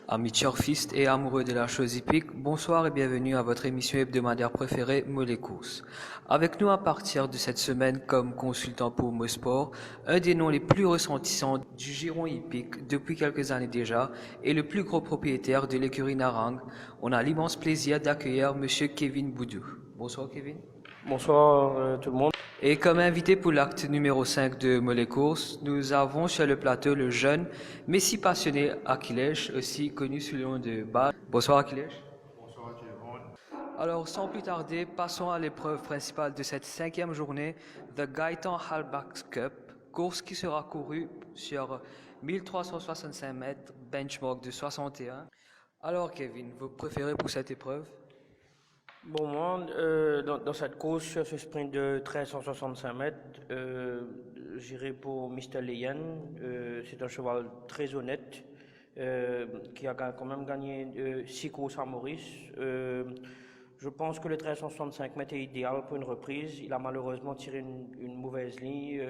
Amis turfistes et amoureux de la chose hippique, bonsoir et bienvenue à votre émission hebdomadaire préférée, Mollet Course. Avec nous à partir de cette semaine comme consultant pour Mosport, un des noms les plus ressentissants du giron hippique depuis quelques années déjà et le plus gros propriétaire de l'écurie Narang, on a l'immense plaisir d'accueillir Monsieur Kevin Boudou. Bonsoir Kevin. Bonsoir tout le monde. Et comme invité pour l'acte numéro 5 de Mollet Course, nous avons sur le plateau le jeune, mais si passionné Akhilesh, aussi connu sous le nom de Bad. Bonsoir Akhilesh. Bonsoir à tout le monde. Alors sans plus tarder, passons à l'épreuve principale de cette 5e journée, The Gaëtan Halbach Cup, course qui sera courue sur 1365 mètres, benchmark de 61. Alors Kevin, vos préférés pour cette épreuve? Bon, moi, dans cette course, sur ce sprint de 1365 mètres, j'irai pour Mr. Leyen. C'est un cheval très honnête qui a quand même gagné 6 courses à Maurice. Je pense que le 1365 mètres est idéal pour une reprise. Il a malheureusement tiré une mauvaise ligne,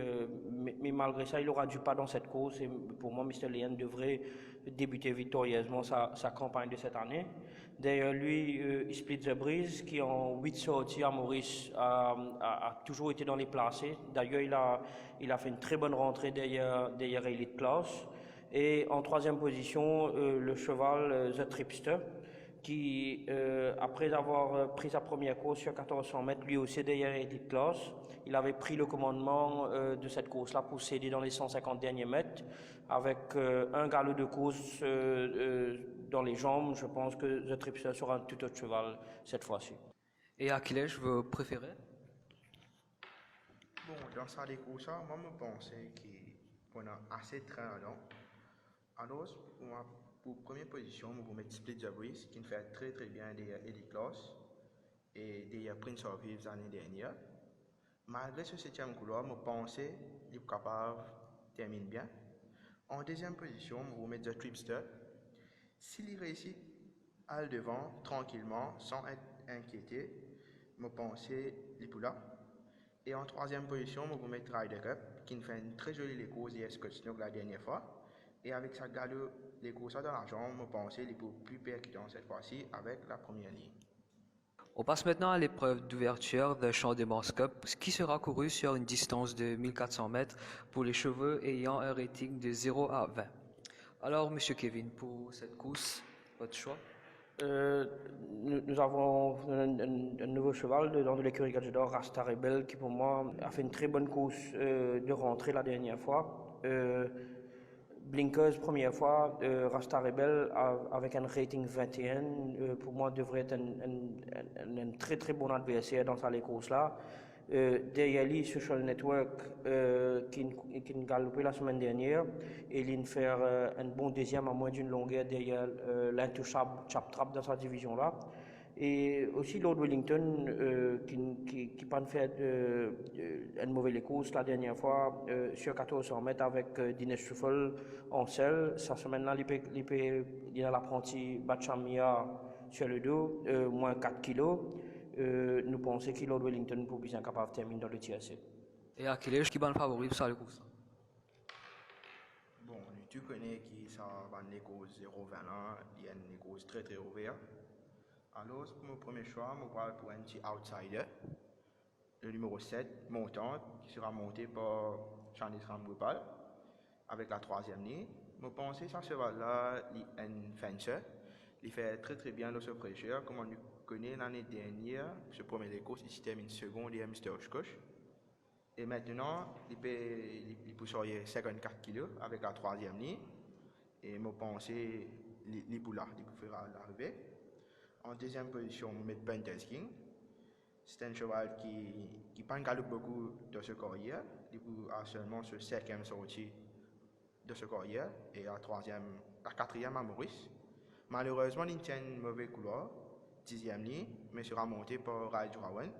mais malgré ça, il aura du pas dans cette course. Et pour moi, Mr. Leyen devrait débuter victorieusement sa campagne de cette année. D'ailleurs, lui, Split the Breeze, qui en 8 sorties à Maurice a toujours été dans les placés. D'ailleurs, il a fait une très bonne rentrée derrière Elite Class. Et en 3e position, le cheval The Tripster, qui, après avoir pris sa première course sur 1400 mètres, lui aussi derrière Elite Class, il avait pris le commandement de cette course-là pour s'aider dans les 150 derniers mètres. Avec un galop de course dans les jambes, je pense que The Tripster sera un tout autre cheval cette fois-ci. Et Akhilesh, vos préférés? Bon, dans ça, les courses, moi, je pense qu'on a assez de train là. Alors, pour première position, je vais mettre Split the Breeze, qui fait très très bien des Elite Class et des Prince of Wales l'année dernière. Malgré ce 7e couloir, je pense qu'il est capable de terminer bien. En 2e position, je vais mettre The Tripster. S'il réussit à le devant tranquillement, sans être inquiété, je pense qu'il est là. Et en 3e position, je vais mettre Ryder Cup, qui fait une très jolie course des Scott Snook la dernière fois. Et avec sa galop, les courses dans la jambe, je pense qu'il est plus percutant cette fois-ci avec la première ligne. On passe maintenant à l'épreuve d'ouverture de Champ des Mars Cup, qui sera courue sur une distance de 1400 mètres pour les chevaux ayant un rating de 0 à 20. Alors, Monsieur Kevin, pour cette course, votre choix? Nous avons un nouveau cheval de l'écurie Gadjedor, Rasta Rebel, qui pour moi a fait une très bonne course de rentrée la dernière fois. Blinkers, première fois, Rasta Rebel avec un rating 21, pour moi devrait être un très très bon adversaire dans cette course-là. Derrière lui, Social Network, qui a galopé la semaine dernière, et il vient faire un bon deuxième à moins d'une longueur derrière l'intouchable Chap Trap dans sa division-là. Et aussi Lord Wellington, qui pas fait une mauvaise course la dernière fois sur 1400 mètres avec Dinesh Shuffle en selle. Cette semaine-là, il a l'apprenti Bachamia sur le dos, moins 4 kilos. Nous pensons que Lord Wellington pour bien capable de terminer dans le TSC. Et Akhilesh, qui est le favori pour cette course? Bon, tu connais qui ça va une course 0,20 là, il y a une course très très ouverte. Alors, pour mon premier choix, je vais pour un petit outsider, le numéro 7, Montante, qui sera monté par Chandis Ramgopal, avec la 3e ligne. Je pense que ça cheval-là, il est un fencer. Il fait très très bien dans ce prêcheur. Comme on connaît l'année dernière, ce premier course, il termine seconde et Mr. Oshkosh. Et maintenant, il peut sortir 54 kg avec la 3e ligne. Et je pense qu'il peut faire l'arrivée. En 2e position, on met Panthers King. C'est un cheval qui pas galope beaucoup dans ce carrière. Il a seulement ce 7e sortie de ce carrière et la 4e à Maurice. Malheureusement, il tient un mauvais couloir, 10e ligne, mais sera monté par Raj Rawan.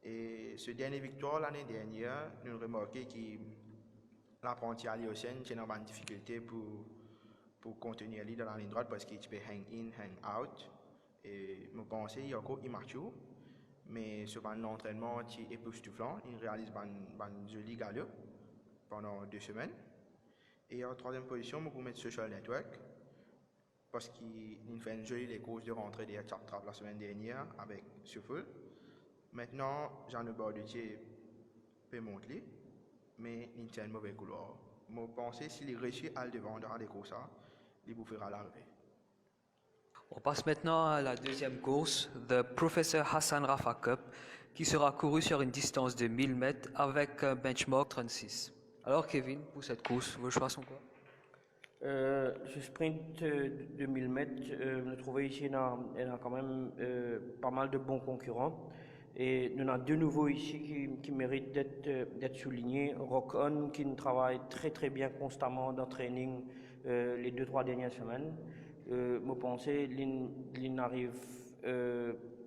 Et ce dernier victoire l'année dernière, nous avons remarqué que l'apprenti Aliocène tient une difficulté pour contenir lui dans la ligne droite parce qu'il peut hang in, hang out. Et je pense qu'il est encore immature, mais sur l'entraînement est époustouflant. Il réalise un joli galop pendant 2 semaines. Et en 3e position, je vais mettre Social Network. parce qu'il fait une jolie les courses de rentrée des Chaptrap la semaine dernière avec Shuffle. Maintenant, j'en ai bord de Thier peut monter, mais il tient un mauvais couloir. Je pense que s'il réussit à le devant dans les courses, il vous fera l'arrivée. On passe maintenant à la deuxième course, The Professor Hassan Rafa Cup, qui sera courue sur une distance de 1000 mètres avec un benchmark 36. Alors Kevin, pour cette course, vos choix sont quoi? Ce sprint de 1000 mètres, nous trouvons ici il y a quand même pas mal de bons concurrents. Et nous avons de nouveau ici qui méritent d'être soulignés. Rock On, qui travaille très bien constamment dans le training les 2-3 dernières semaines. Je pense qu'il arrive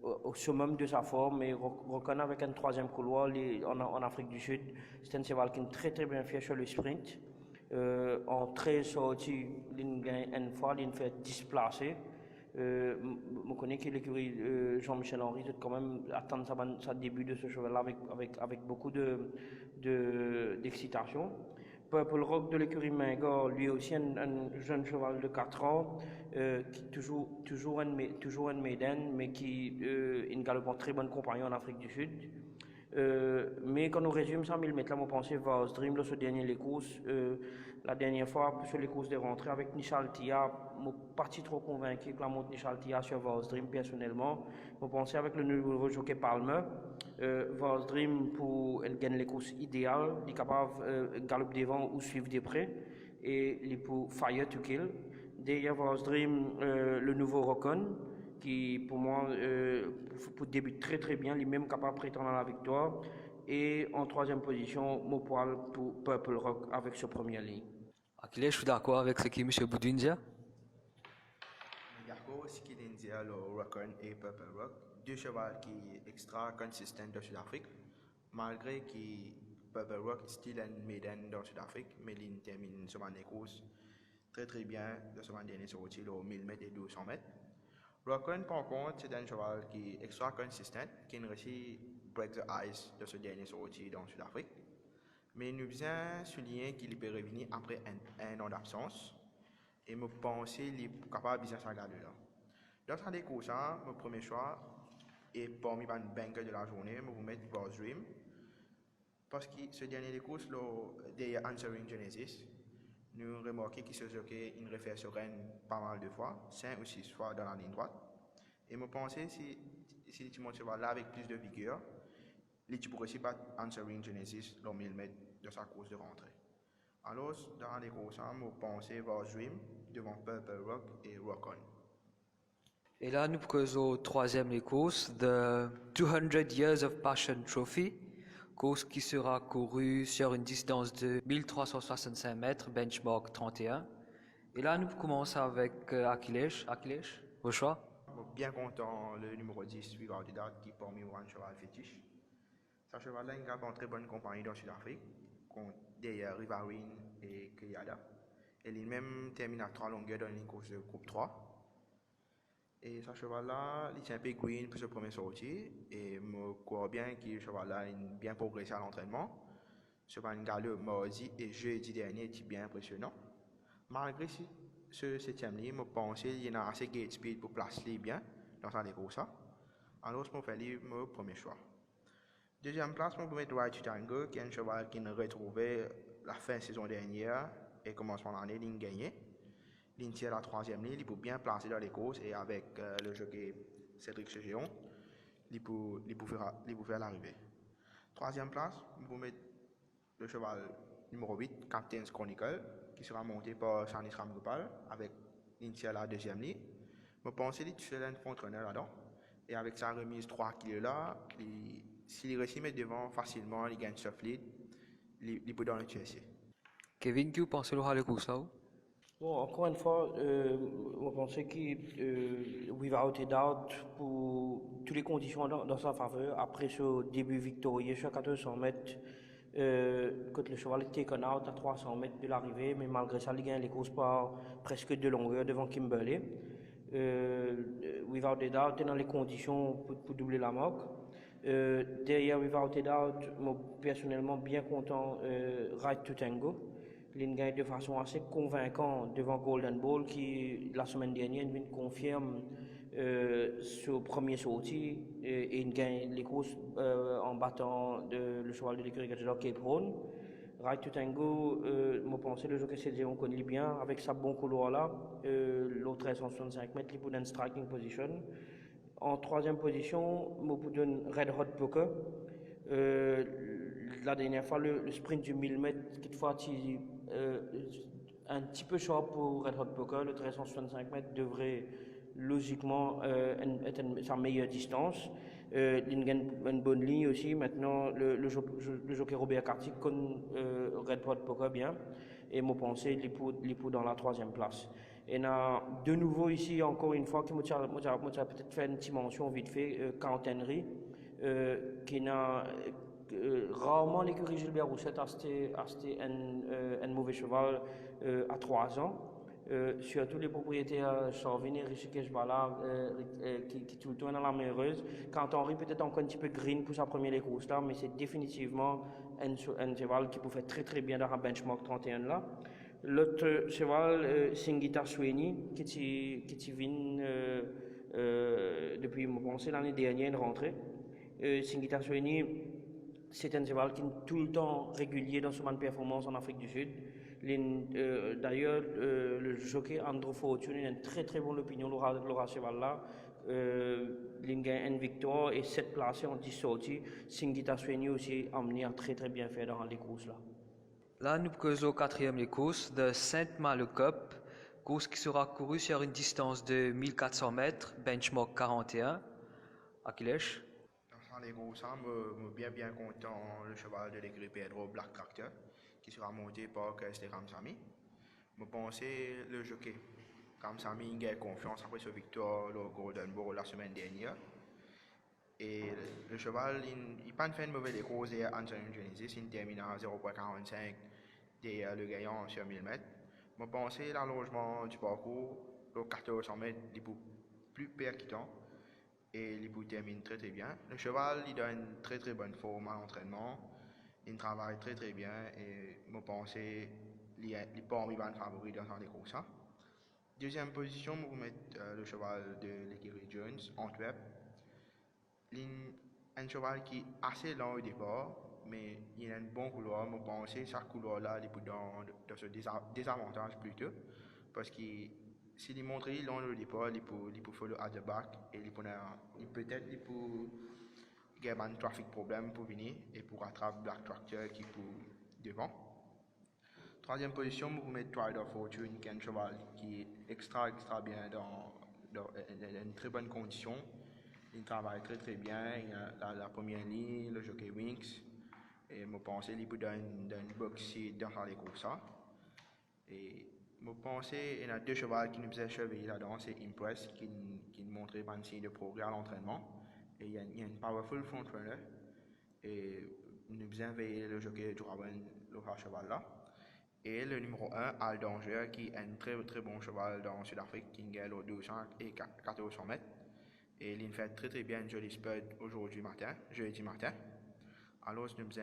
au summum de sa forme, et Rock On avec un troisième couloir en Afrique du Sud. C'est un cheval qui est très bien fait sur le sprint. En 13 sorties, il gagne une fois, il fait displacer. Je connais que l'écurie Jean-Michel Henry doit quand même attendre sa début de ce cheval-là avec beaucoup d'excitation. Purple Rock de l'écurie Mingor, lui aussi un jeune cheval de 4 ans, qui toujours un maiden, mais qui une galopante très bonne compagnie en Afrique du Sud. Mais quand on résume ça, 1000 mètres là, on pensait Vars Dream, ce dernier les courses, la dernière fois sur les courses de rentrée avec Nishal Tia, je ne suis pas trop convaincu que la montre Nishal Tia sur Vars Dream personnellement. Je pensais avec le nouveau jockey Palmer, Vars Dream pour gagner les courses idéales, il est capable de galoper devant ou suivre de près, et il est pour Fire to Kill. Derrière Vars Dream, le nouveau Rockon, qui pour moi pour débute très bien, il est même capable de prétendre à la victoire. Et en troisième position, Mopoal pour Purple Rock avec ce premier ligne. Achille, je suis d'accord avec ce que M. Boudin dit. D'accord, ce qu'il dit, le Rockon et Purple Rock, deux chevaux qui sont extra consistants dans Sud-Afrique, malgré que Purple Rock est still un maiden dans Sud-Afrique, mais il termine sur les courses très bien dans ce dernier sortie, au 1000 mètres et 1200 mètres. Rockon, par contre, c'est un cheval qui est extra consistant, qui a réussi à break the ice de ce dernier sortie dans Sud-Afrique. Mais nous devons souligner qu'il peut revenir après un an d'absence. Et je pense qu'il est capable de bien s'agarder là. Dans ce course, mon premier choix est parmi les banqueurs de la journée, je vais vous mettre Vars Dream. Parce que ce dernier course, derrière Answering Genesis, nous remarquons qu'il se jockey une référence sur Rennes pas mal de fois, 5 ou 6 fois dans la ligne droite. Et je pense que si tu montes là avec plus de vigueur, tu pourrais aussi battre Answering Genesis dans 1000 mètres de sa course de rentrée. Alors, dans les courses, je pense Vars Dream devant Purple Rock et Rock On. Et là, nous faisons au troisième les courses, The 200 Years of Passion Trophy, course qui sera courue sur une distance de 1365 mètres, benchmark 31. Et là, nous commençons avec Achilles. Achilles, vos choix? Je suis bien content, le numéro 10, Without a Doubt, qui est parmi moi un cheval fétiche. Ce cheval-là, il a une très bonne compagnie dans Sud-Afrique, derrière Riverine et Kayada. Et il même termine à 3 longueurs dans une course de groupe 3. Et ce cheval-là, il est un peu green pour ce premier sortie. Et je crois bien que ce cheval-là a bien progressé à l'entraînement. Ce cheval galop mardi et jeudi dernier était bien impressionnant. Malgré ce septième ligne, je pense qu'il y a assez de gate speed pour placer bien dans sa course. Alors, je fais mon premier choix. Deuxième place, je vais mettre Right to Tango, qui est un cheval qui a retrouvé la fin de saison dernière et commencement de l'année, il a gagné. Il tire la troisième ligne, il peut bien placer dans les courses et avec le jockey Cédric Chegéon, il peut faire l'arrivée. Troisième place, je vais mettre le cheval numéro 8, Captain's Chronicle, qui sera monté par Sanis Ramgopal avec l'initial la deuxième ligne. Je pense qu'il est un contre-honneur là-dedans. Et avec sa remise 3 kg là, s'il réussit à mettre devant facilement, il gagne soft lead, il peut dans le TSC. Kevin, que vous pensez de la course là? Bon, encore une fois, je pense que Without a Doubt, pour toutes les conditions dans sa faveur, après ce début victorieux sur 1400 mètres, quand le cheval était taken out à 300 mètres de l'arrivée, mais malgré ça, il gagne les courses par presque 2 longueurs devant Kimberley. Without a Doubt est dans les conditions pour doubler la marque. Derrière Without a Doubt, moi personnellement bien content Right to Tango. Il gagne de façon assez convaincante devant Golden Ball qui, la semaine dernière, confirme ce premier sorti et il gagne les courses en battant le cheval de l'écurie Cape Horn. Right to Tango, je pense que le jockey c'est on connaît bien avec sa bon couloir là, l'autre 1365 mètres, il peut une striking position. En troisième position, je donne Red Hot Poker. La dernière fois, le sprint du 1000 mètres, qui fois un petit peu short pour Red Hot Poker, le 1365 mètres devrait logiquement être sa meilleure distance. Il y a une bonne ligne aussi. Maintenant, le jockey Robert Carty connaît Red Hot Poker bien. Et je pense qu'il est dans la troisième place. Et de nouveau ici, encore une fois, qui m'a peut-être fait une petite mention vite fait, Count Henry, qui n'a rarement l'écurie Gilbert Roussette a acheté un mauvais cheval à 3 ans. Surtout les propriétaires Charvin et Rishikesh Bala qui tout le temps dans la merveilleuse. Quand Henry peut-être encore un petit peu green pour sa première course là, mais c'est définitivement un cheval qui peut faire très très bien dans la benchmark 31 là. L'autre cheval, Singita Sweeney, qui vient depuis, je pense, l'année dernière, une rentrée. Singita Sweeney, c'est un cheval qui est tout le temps régulier dans son performance en Afrique du Sud. D'ailleurs, le jockey Andrew Fortune a une très très bonne opinion de cheval là. Il gagne une victoire et 7 placés en 10 sorties. Singita Sweeney aussi amené à très très bien faire dans les courses là. Là, nous causons au quatrième les courses de Saint-Malo Cup, course qui sera courue sur une distance de 1400 mètres, benchmark 41, à Kilèche. Dans les courses, je suis bien content le cheval de l'écurie Pedro Black Tractor, qui sera monté par Kester Kamsami. Je pense que le jockey Kamsami gagne confiance après sa victoire au Golden Ball la semaine dernière. Et le cheval, il n'a pas fait une mauvaise course à Anthony Genesis, il termine à 0.45 derrière le gagnant sur 1000 mètres. Je pense que l'allongement du parcours, le 1400 mètres, il est plus percutant et il termine très très bien. Le cheval, il a une très très bonne forme à l'entraînement, il travaille très très bien et je pense qu'il n'est pas en favori dans les courses. Deuxième position, je vais mettre le cheval de l'écurie Jones, Antwerp. Un cheval qui est assez lent au départ, mais il a un bon couloir. Je pense que ce couloir-là, il est dans ce désavantage plutôt. Parce que s'il montre long au départ, il peut follow at the back et peut-être il peut avoir un trafic problème pour venir et pour rattraper Black Tractor qui est devant. Troisième position, je vais mettre Trider Fortune, qui est un cheval qui est extra bien dans une très bonne condition. Il travaille très très bien, il a la première ligne, le jockey Winks, et je pense qu'il peut donner une boxe dans les courses. Et je pense qu'il y a 2 chevaux qui nous faisaient surveiller là-dedans, c'est Impress qui montrait un signe de progrès à l'entraînement, et il y a une powerful front runner, et nous faisons veiller le jockey Draven, le cheval là. Et le numéro 1, Al Danger, qui est un très très bon cheval dans Sud-Afrique, qui gagne aux 200 et 1400 mètres. Et il fait très très bien un joli spud jeudi matin. Alors, nous faisons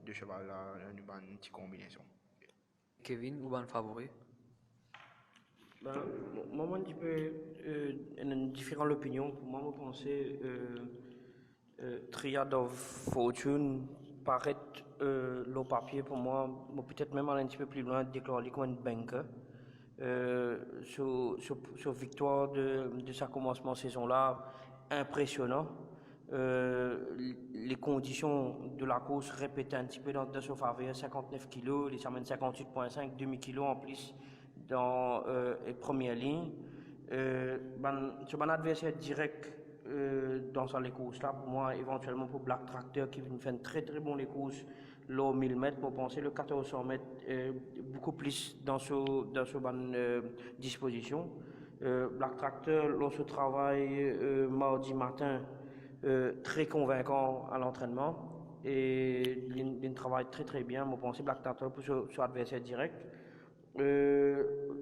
deux chevals là, une petite combinaison. Kevin, ou un favori? Moi, un petit peu une différente opinion. Pour moi, je pensais Triad of Fortune paraît le papier pour moi, peut-être même aller un petit peu plus loin, déclaré comme une banker. Sur victoire de sa commencement de saison là, impressionnant. Les conditions de la course répétaient un petit peu dans son faveur, 59 kg, il s'amène 58,5, demi-kilo en plus dans les premières lignes. Sur mon adversaire direct dans les courses là, pour moi, éventuellement pour Black Tractor qui fait une très très bonne les courses, le 1000 mètres, pour penser le 1400 mètres, beaucoup plus dans ce bonne disposition. Black Tractor, lorsque travail mardi matin, très convaincant à l'entraînement et il travaille très très bien. Je pense Black Tractor pour son adversaire direct.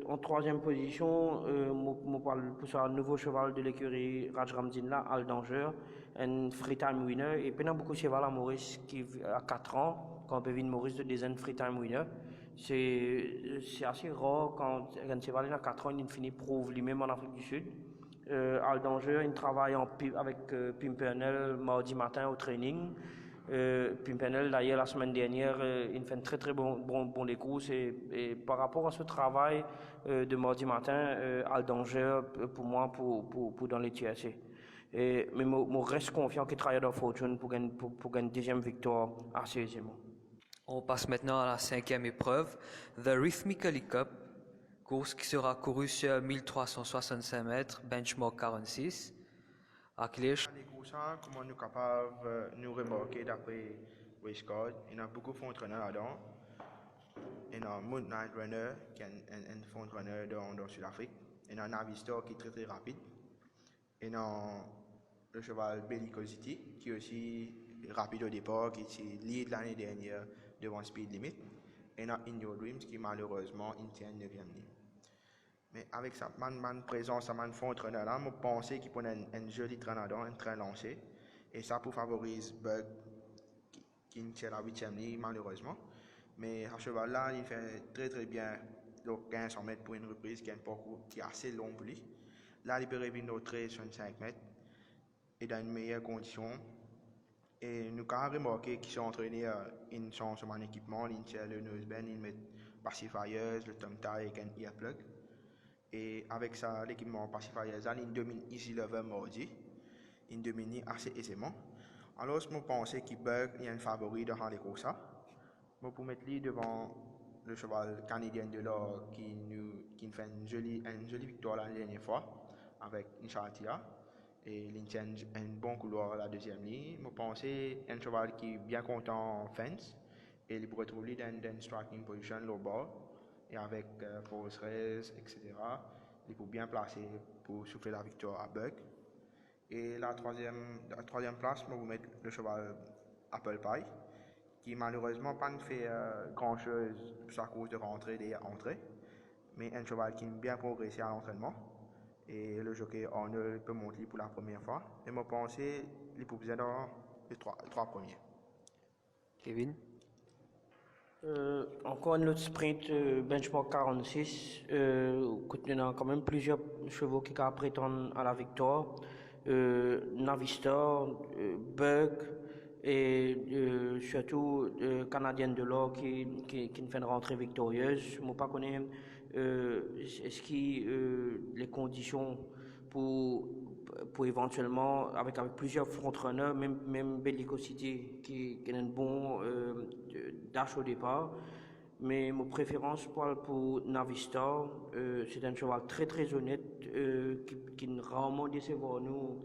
En troisième position, je parle pour un nouveau cheval de l'écurie Rajramdin là, Al Danger, un free time winner. Et puis il y a beaucoup de cheval à Maurice qui a 4 ans, quand Bevin Maurice de design free time winner. C'est assez rare quand un cheval a 4 ans, il finit prouve lui-même en Afrique du Sud. Aldanger, il travaille avec Pimpernel mardi matin au training. Pimpernel, d'ailleurs, la semaine dernière, il fait un très très bon des courses et par rapport à ce travail de mardi matin, Aldanger, pour moi, pour dans les TSC. Mais je reste confiant qu'il travaille dans Fortune pour gagner une deuxième victoire assez aisément. On passe maintenant à la 5e épreuve, The Rhythmically Cup, course qui sera courue sur 1365 mètres, benchmark 46. Akhilesh. Les courses, comment nous sommes capables de nous remarquer d'après Westcott, il y a beaucoup de frontrunner là-dedans. Il y a Moon Knight Runner qui est un frontrunner dans Sud-Afrique. Il y a Navistar qui est très très rapide. Il y a le cheval Bellicosity qui est aussi rapide au départ, qui est lead l'année dernière devant Speed Limit. Et il y a In Your Dreams qui malheureusement tient 9e ligne. Mais avec sa présence à frontrunner là, je pensais qu'il prenait un joli train là-dedans, un train lancé. Et ça pour favoriser Bug qui tient la 8e ligne malheureusement. Mais à cheval là, il fait très très bien les 1500 mètres pour une reprise qui est un parcours qui est assez long pour lui. Là, il peut revenir au 13-25 mètres et dans une meilleure condition. Et nous avons remarqué qu'ils sont entraînés, ils sont sur mon équipement, ils tirent le noseband, ils mettent pacifiers, le tongue tie et un earplug. Et avec ça, l'équipement pacifiers, ils dominent ici le 20 mardi, ils dominent assez aisément. Alors, je pensais qu'il y a un favori dans les courses. Je pour mettre lui devant le cheval canadien de l'or qui nous fait une jolie victoire la dernière fois avec Inshatia. Et il tient un bon couloir à la 2e ligne. Je pensais un cheval qui est bien content en fence et il pourrait trouver dans une striking position low ball et avec force raise, etc. Il peut bien placer pour souffler la victoire à Buck. Et la troisième place, je vais mettre le cheval Apple Pie qui malheureusement pas fait grand chose à cause de rentrée et entrée, mais un cheval qui a bien progressé à l'entraînement. Et le jockey Arnold peut monter pour la première fois. Et je pense qu'il peut bien dans les trois premiers. Kevin. Encore un autre sprint benchmark 46. Il y a quand même plusieurs chevaux qui prétendent à la victoire. Navistar, Bug et surtout Canadien de l'or qui nous fait une rentrée victorieuse. Je ne pas connaître est-ce que les conditions pour éventuellement, avec plusieurs frontrunners, même Bellicosity qui est un bon dash au départ. Mais ma préférence pour Navistar, c'est un cheval très très honnête qui nous rarement décevoir nous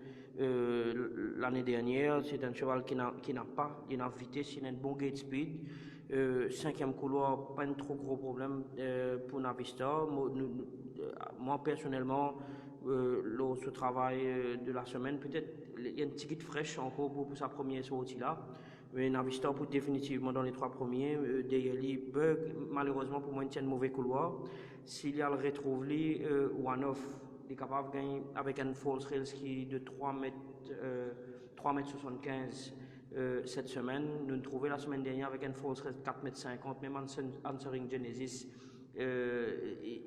l'année dernière. C'est un cheval qui n'a pas une vitesse, il a un bon gate speed. 5e couloir, pas un trop gros problème pour Navistar. Moi personnellement, lors ce travail de la semaine, peut-être il y a une petite fraîche encore pour sa première sortie là. Mais Navistar pour définitivement dans les 3 premiers. Derrière lui, Bug, malheureusement pour moi, il tient un mauvais couloir. S'il y a le retrouve lui, One-Off, il est capable de gagner avec un false rails qui est de 3,75 m cette semaine. Nous nous trouvons la semaine dernière avec un false rails 4,50 m, même Answering Genesis.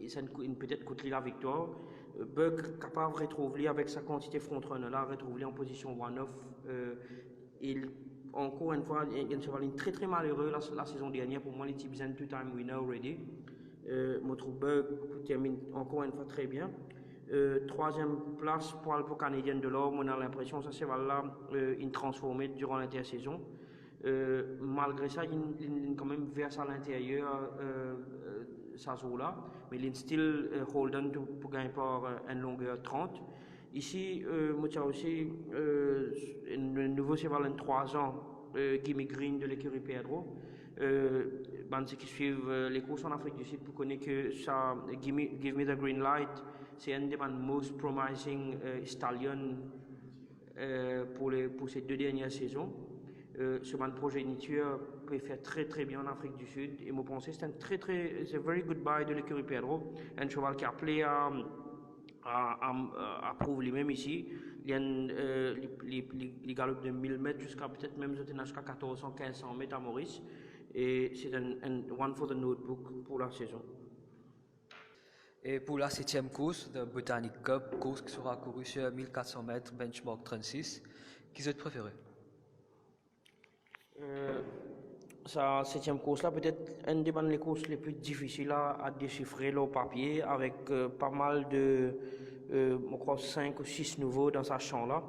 Ça peut-être coûte la victoire. Bug capable de retrouver avec sa quantité front-runner là, retrouver en position one-off. Encore une fois, il y a un cheval très très malheureux la saison dernière. Pour moi, il était un two-time winner already. Je trouve Bug termine encore une fois très bien. 3e place pour le Canadien de l'or. On a l'impression que ce cheval-là il transformé durant l'intersaison. Malgré ça, il est quand même verse à l'intérieur sa zone-là, mais il est still holden pour gagner par une longueur 30. Ici, moi aussi un nouveau cheval de 3 ans, Gimme Green de l'écurie Pedro. Ceux qui suivent les courses en Afrique du Sud pour connaître que ça, Give Me the Green Light, c'est un des most promising stallions pour ces 2 dernières saisons. Ce progéniture peut faire très très bien en Afrique du Sud et je pense que c'est un very good buy de l'écurie Pedro, un cheval qui a appelé à prouver lui-même ici. Il y a les galops de 1000 mètres jusqu'à peut-être même jusqu'à 1400-1500 mètres à Maurice. Et c'est un one for the notebook pour la saison. Et pour la 7e course de Botanic Cup, course qui sera courue sur 1400 mètres, benchmark 36, qui est préféré? Sa 7e course là, peut-être une des courses les plus difficiles à déchiffrer au papier, avec pas mal de, je crois, 5 ou 6 nouveaux dans sa champ là.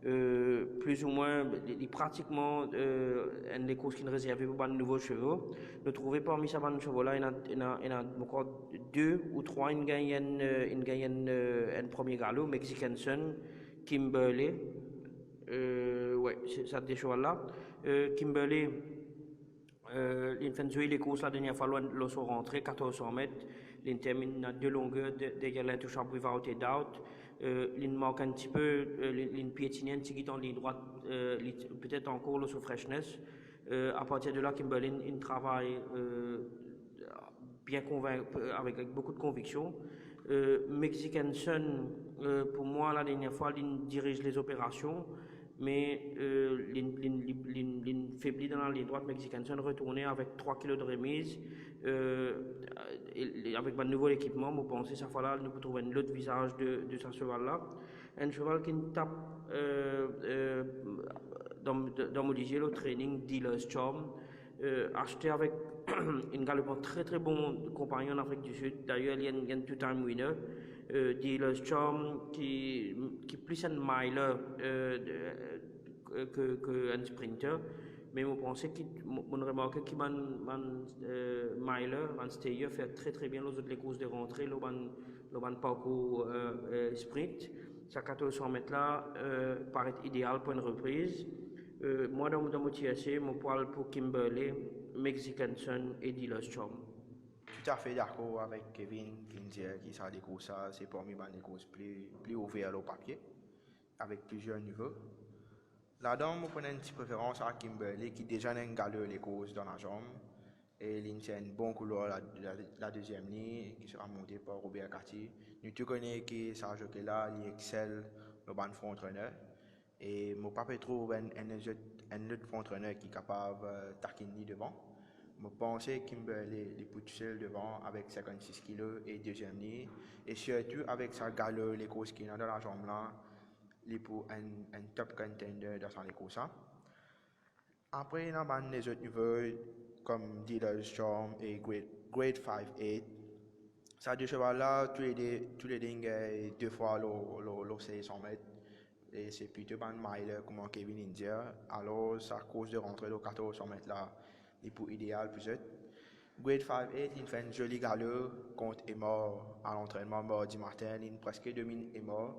Plus ou moins, pratiquement une des courses qui ne réservait pour de nouveaux chevaux. Nous trouvons parmi ces chevaux là, il y a je crois, 2 ou 3 qui gagnent un premier galop, Mexican Sun, Kimberley. Ouais, c'est ça des chevaux là. Kimberley. Il fait jouer les courses la dernière fois, ils sont rentrés 1400 mètres. Il termine à 2 longueurs derrière l'intouchable Without a Doubt. Il manque un petit peu, il piétine un petit peu en ligne droite, peut-être encore le freshness. À partir de là, Kimberley il travaille bien convaincu, avec beaucoup de conviction. Mexican Sun, pour moi, la dernière fois, il dirige les opérations. Mais l'in faibli dans la ligne droite mexicaine sont retourné avec 3 kg de remise. Avec un nouveau équipement, je pense que cette fois-là, nous pouvons trouver un autre visage de ce cheval-là. Un cheval qui tape dans mon le training Dealer's Charm, acheté avec une galopante très très bon compagnon en Afrique du Sud. D'ailleurs, il y a un two-time winner. Dealer's Charm qui plus un miler qu'un sprinter, mais je pense qu'on remarque que miler, un stayer fait très très bien les courses de rentrée, le parcours sprint. Ces 1400 mètres là paraît idéal pour une reprise. Moi dans mon TSC, mon poil pour Kimberley, Mexican Sun et Dealer's Charm. Tout à fait d'accord avec Kevin qui dit que ça des courses, c'est parmi les courses plus ouvertes au papier, avec plusieurs niveaux. Là-dedans, je prends une petite préférence à Kimberley qui déjà n'a galé les courses dans la jambe. Et il a une bonne couleur la deuxième ligne qui sera montée par Robert Cartier. Nous tous connaissons que ça joue là, il excelle le bon front entraîneur. Et mon papa trouve un autre front entraîneur qui est capable de taquiner devant. Je pense que Kimberley est tout seul devant avec 56 kg et deuxième ligne. Et surtout avec sa galère, les courses qu'il a dans la jambe là, il est pour un top contender dans les courses. Après, il y a les autres niveaux comme Dealer's Charm et Grade 5-8. Ces deux chevaux-là, tous les dingues, 2 fois le 600 mètres. Et c'est plutôt un mile comme Kevin India. Alors, sa course de rentrée de 1400 mètres là, est pour idéal pour eux. Grade 5-8, il fait un joli galop contre Emma à l'entraînement mardi matin. Il presque domine Emma,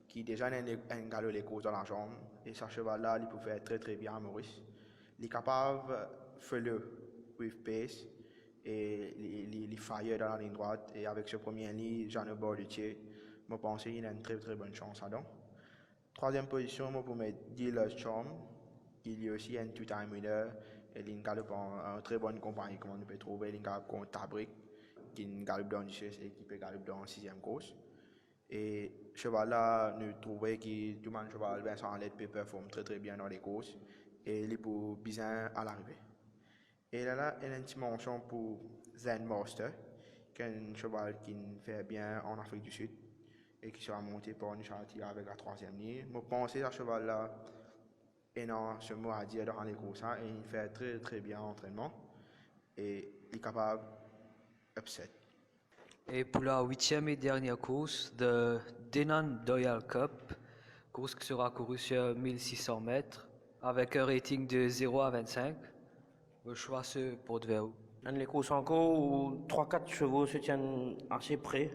qui déjà a un galop les courses dans la jambe. Et ce cheval-là, il peut faire très très bien à Maurice. Il est capable de faire le with pace et il fire dans la ligne droite. Et avec ce premier ligne, Jean Bordutier, je pense qu'il a une très très bonne chance là-dedans. Troisième position, je peux mettre Dealer's Charm, qui est aussi un two-time winner. Et il galope en très bonne compagnie, comme on peut trouver. Il galope contre Tabrick, qui galope dans du et qui peut galoper dans la 6e course. Et ce cheval-là, nous trouvons que tout le monde cheval Vincent Alette peut performer très très bien dans les courses. Et il est pour bien à l'arrivée. Et là, il y a une petite mention pour Zen Master, qui est un cheval qui fait bien en Afrique du Sud et qui sera monté par Nishalati avec la 3e ligne. Je pense que ce cheval-là, il a ce mot à dire dans les courses et il fait très très bien l'entraînement et il est capable d'upset. Et pour la 8e et dernière course de Denan Doyle Cup, course qui sera courue sur 1600 mètres avec un rating de 0 à 25, le choix se porte vers où? Dans les courses encore où 3-4 chevaux se tiennent assez près.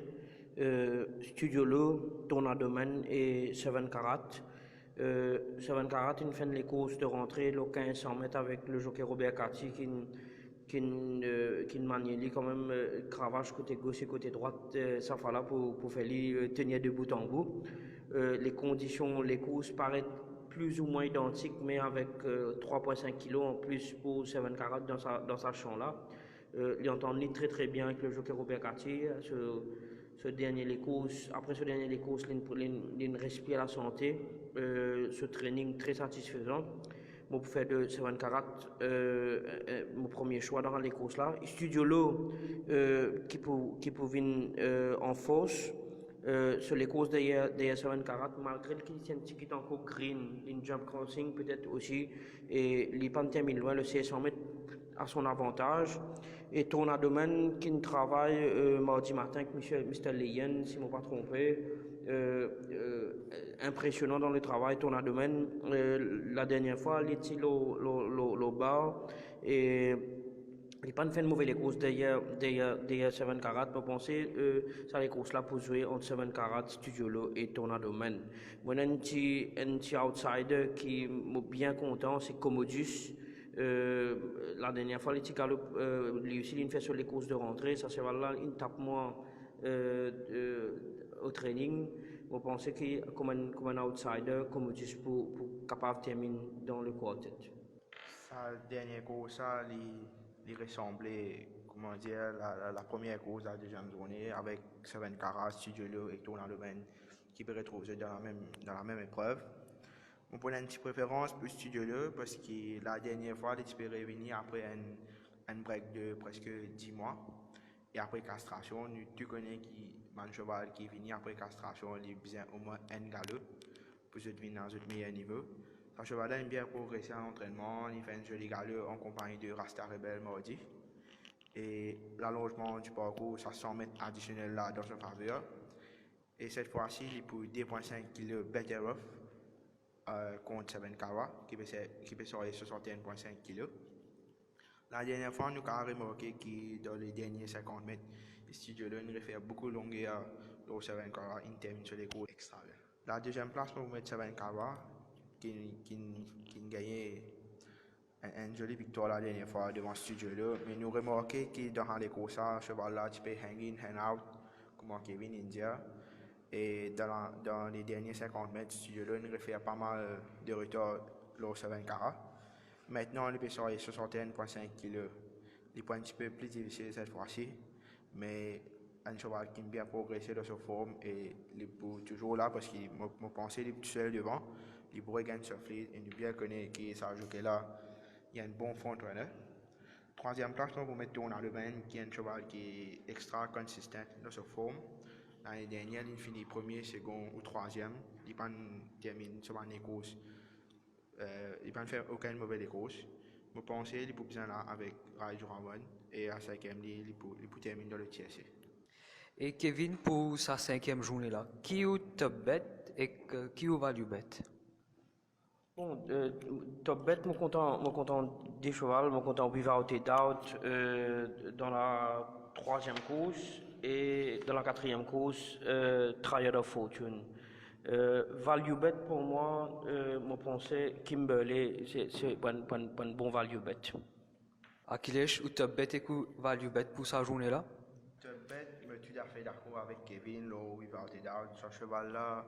Studio Low, Tornado Man et 7 Carat. 7 Carat, il fait les courses de rentrée, le 1500 mètres avec le jockey Robert Cartier qui manie quand même cravache côté gauche et côté droite, ça fait là pour faire tenir de bout en bout. Les conditions, les courses paraissent plus ou moins identiques, mais avec 3,5 kg en plus pour 7 Carat dans sa champ là. Il entend très très bien avec le jockey Robert Cartier. Après ce dernier les courses, il respire la santé, ce training très satisfaisant. Moi, pour faire de 7 carats, mon premier choix dans les courses là. Studio Low, qui peut venir en force. Sur les courses derrière 7 carats, malgré qu'il y ait un petit encore green, une jump crossing peut-être aussi, et les pas terminent loin, le CS100 mètres à son avantage. Et Tornado Man qui travaille mardi matin avec Mr. Leyen, si je ne me pas trompé. Impressionnant dans le travail, Tornado Man. La dernière fois, il était au bar et il n'a pas fait de mauvais courses derrière 7 carats. Je pense que ça les courses là pour jouer entre 7 carats, Studio Low et Tornado Man. Moi, un petit outsider qui est bien content, c'est Commodus. La dernière fois, les petits galops, lui aussi, il fait sur les courses de rentrée. Ça, c'est là, il tape moins au training. Vous pensez qu'il comme un outsider, comme juste pour capable de terminer dans le quartet. Sa dernière course, il ressemblait, comment dire, la première course de la deuxième journée avec 7 carats, Studio Low et Tornado Man qui peut retrouver dans la même épreuve. On prend une petite préférence pour Studio Low parce que la dernière fois, il est revenu après un break de presque 10 mois. Et après castration, tu connais un cheval qui est venu après castration, il a besoin au moins un galop pour se devenir dans un meilleur niveau. Ce cheval a bien progressé en entraînement, il fait un joli galop en compagnie de Rasta Rebel mardi. Et l'allongement du parcours, ça 100 mètres additionnels là dans son faveur. Et cette fois-ci, il est pour 2,5 kg better off contre 7 carats qui peut sortir 61,5 kg. La dernière fois, nous avons remarqué que dans les derniers 50 mètres, le studio Low fait beaucoup de longueur au 7 carats, il termine sur les cours extra. La deuxième place pour mettre 7 carats qui a gagné une jolie victoire la dernière fois devant Studio Low. Mais nous remarquons que dans les courses, ce cheval-là, tu peux hang in, hang out, comme Kevin India. Et dans les derniers 50 mètres, Studio Low fait pas mal de retard au 7 carats. Maintenant, il peut sortir 61,5 kg. Il est un petit peu plus difficile cette fois-ci, mais un cheval qui a bien progressé dans sa forme et il est toujours là parce que je pense qu'il est tout seul devant. Il pourrait gagner ce fleet et nous bien connaître que ça joue là. Il y a un bon front runner. Troisième place, on va mettre Tornado Man qui est un cheval qui est extra consistant dans sa forme. L'année dernière, il finit premier, second ou troisième. Il n'a pas terminé sur les courses. Il n'a pas fait aucune mauvaise course. Je pense qu'il est besoin là avec Rai Ramon et à 5e, il peut terminer dans le TSC. Et Kevin, pour sa 5e journée là, qui est top bet et qui est value bet? Bon, top bet, je suis content des chevaux, je suis content Without a Doubt dans la 3e course et dans la 4e course, Triad of Fortune. Value bet pour moi, je pense Kimberley, c'est un bon value bet. Achilles, ou top bet et value bet pour sa journée là? Top bet, je suis tout à fait d'accord avec Kevin, Without a Doubt. Ce cheval-là,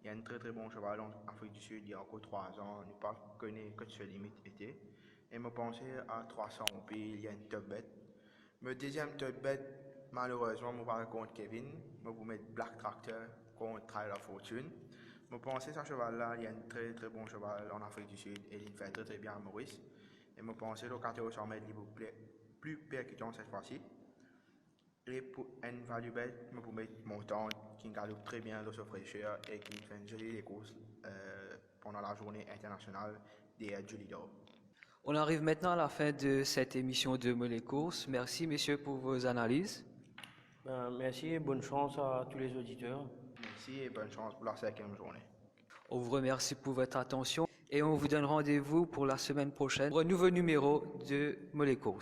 il y a un très bon cheval en Afrique du Sud il y a encore 3 ans. Je n'ai pas connu que ce limite était. Et je pensais à 300 il y a une top bet. Mon deuxième top bet, malheureusement, je vais contre Kevin. Je vais mettre Black Tractor contre Trial of Fortune. Je pense que ce cheval-là, il y a un très bon cheval en Afrique du Sud et il fait très bien à Maurice. Et je pense que le 1400 mètres, il est plus percutant cette fois-ci. Et pour un value bet, je peux mettre Montant qui galope très bien dans sa fraîcheur et qui fait une jolie course pendant la journée internationale des Julie d'Or. On arrive maintenant à la fin de cette émission de Mollet Courses. Merci messieurs pour vos analyses. Merci et bonne chance à tous les auditeurs. Merci et bonne chance pour la 5e journée. On vous remercie pour votre attention et on vous donne rendez-vous pour la semaine prochaine pour un nouveau numéro de Mollet Courses.